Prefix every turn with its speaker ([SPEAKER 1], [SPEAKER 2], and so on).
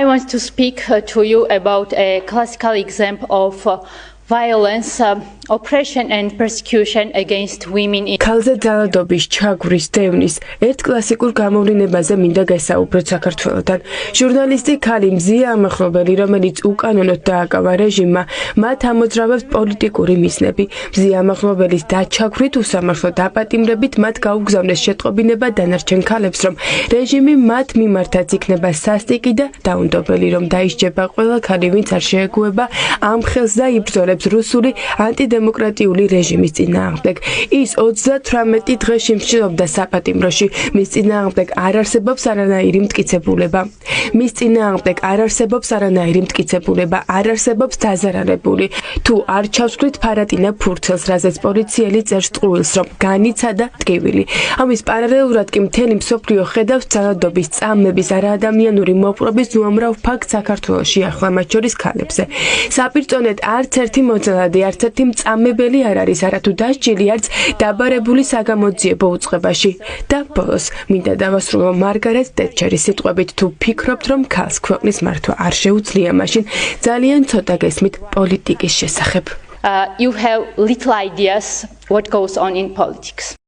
[SPEAKER 1] I want to speak to you about a classical example of violence, oppression and persecution against women.
[SPEAKER 2] Ქალზე ძალადობის, ჩაგვრის, დევნის ერთ კლასიკურ გამოვლენებაზე მინდა გესაუბროთ საქართველოსთან. ჟურნალისტი ქალი მზია ამახლობელი, რომელიც უკანონოდ დააკავა რეჟიმმა, მათ ამოძრავებს პოლიტიკური მიზნები. მზია ამახლობელის დაჩაგვრით, უსამართლო დაპატიმრებით მათ გაუგზავნეს შეტყობინება დანარჩენ ქალებს, რომ რეჟიმი მათ მიმართაც იქნება სასტიკი და დაუნდობელი, რომ დაისჯება ყველა ქალი, ვინც არ შეეგუება ამ ხელს და იბრძოლებს რუსული ანტიდემოკრატიული რეჟიმის წინააღმდეგ. ის 38 დღე შიმშილობდა საპატიმროში. მის წინააღმდეგ არ არსებობს არანაირი მტკიცებულება. მის წინააღმდეგ არ არსებობს არანაირი მტკიცებულება, არ არსებობს დაზარალებული. თუ არ ჩავსვლით ფარატინა ფურცელს, რაზეც პოლიციელი წერს ტყუილს, რომ განიცადა ტკივილი. ამის პარალელურად კი მთელი მსოფლიო ხედავს ძალადობის, წამების, არაადამიანური მოპყრობის უამრავ ფაქტს საქართველოში, ახლა მათ შორის ქალებზე. საპირწონედ არც ერთი მოძალადი, არც ერთი მწამებელი არ არის, არათუ დასჯილი, არც დაბარებული საგამოძიებო უწყებაში. და ბოლოს მინდა დავასრულო მარგარეტ ტეტჩერის სიტყვებით, თუ ფიქრობთ, რომ ქალს ქვეყნის მართვა არ შეუძლია, მაშინ ძალიან ცოტა გესმით პოლიტიკის შესახებ.
[SPEAKER 1] You have little ideas what goes on in politics.